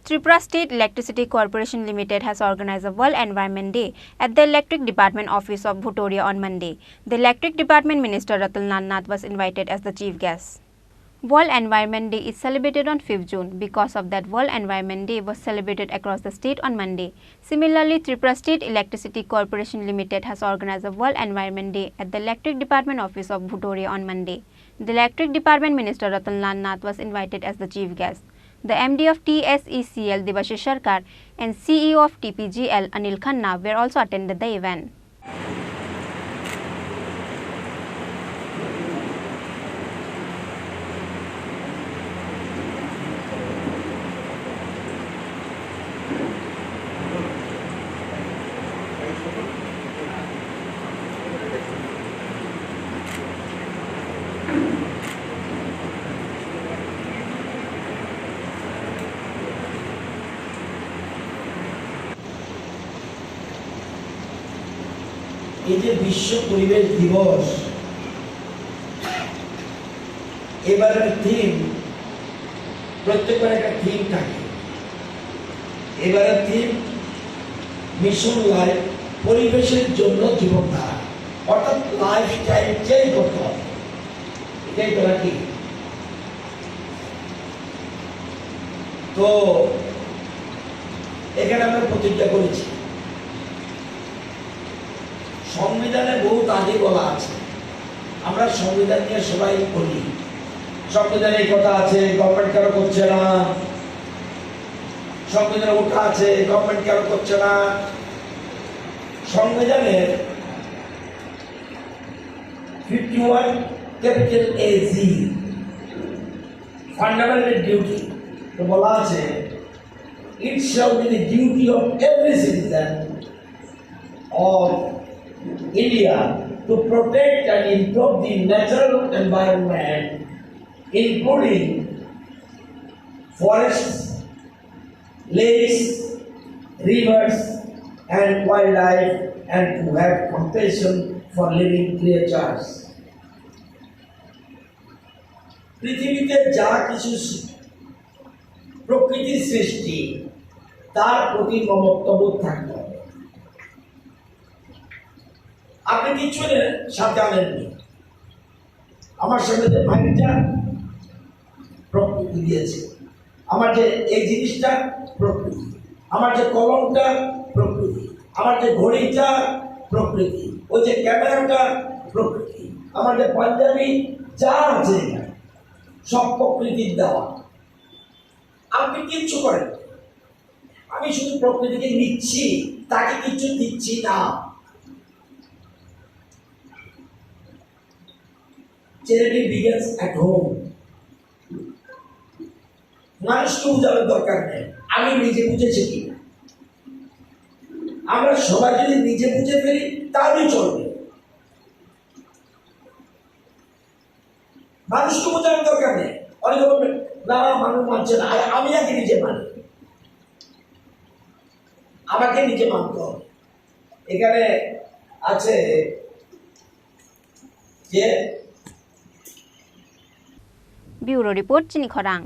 Tripura State Electricity Corporation Limited has organized a World Environment Day at the Electric Department office of Bhuturia on Monday. The Electric Department Minister Ratan Nath was invited as the chief guest. World Environment Day is celebrated on 5th June. Because of that, World Environment Day was celebrated across the state on Monday. Similarly, Tripura State Electricity Corporation Limited has organized a World Environment Day at the Electric Department office of Bhuturia on Monday. The Electric Department Minister Ratan Nath was invited as the chief guest. The MD of TSCCL Devashish Sarkar and CEO of TPGL Anil Khanna were also attended the event. এই যে বিশ্ব পরিবেশ দিবস এবারের theme প্রত্যেকবার একটা theme থাকে। এবারের থিম মিশন লাইফ, পরিবেশের জন্য জীবনধারা, অর্থাৎ লাইফস্টাইল চেঞ্জ করতে হবে। এটাই তো নাকি? তো এখানে আমরা প্রতিজ্ঞা করেছি, সংবিধানে বহুত আগে বলা আছে, আমরা সংবিধান নিয়ে সবাই বলি, সংবিধানে এই কথা আছে, গভর্নমেন্ট কেন করছে না, সংবিধানে ওঠা আছে, গভর্নমেন্ট কেন করছে না। সংবিধানের 51 ক্যাপিটাল AG ফান্ডামেন্টাল ডিউটি তো বলা আছে, ইট shall be the duty of every citizen of India to protect and improve the natural environment, including forests, lakes, rivers, and wildlife, and to have compassion for living creatures. পৃথিবীতে যা কিছু প্রকৃতির সৃষ্টি তার প্রতি মমত্ববোধ থাকতে হবে। আপনি কিছু সাথে আনেননি, আমার সামনে যে মাইকটা প্রকৃতি দিয়েছে, আমার যে এই জিনিসটা প্রকৃতি, আমার যে কলমটা প্রকৃতি, আমার যে ঘড়িটা প্রকৃতি, ওই যে ক্যামেরাটা প্রকৃতি, আমার যে পাঞ্জাবি যা আছে সব প্রকৃতির দেওয়া। আপনি কিচ্ছু করেন, আমি শুধু প্রকৃতিকে নিচ্ছি, তাকে কিছু দিচ্ছি না। Charity begins at home. মানুষকে বোঝানোর দরকার নেই, আমি নিজে বুঝেছি কি। আমরা সবাই যদি নিজে বুঝে ফেলি তাহলেই চলবে। মানুষকে বোঝানোর দরকার নেই। অনেকে বলবেন না মানুষ মানছে না, আমি আগে নিজে মানি, আমাকে নিজে মানতে হবে। এখানে আছে যে Bureau Report, Chini Khorang.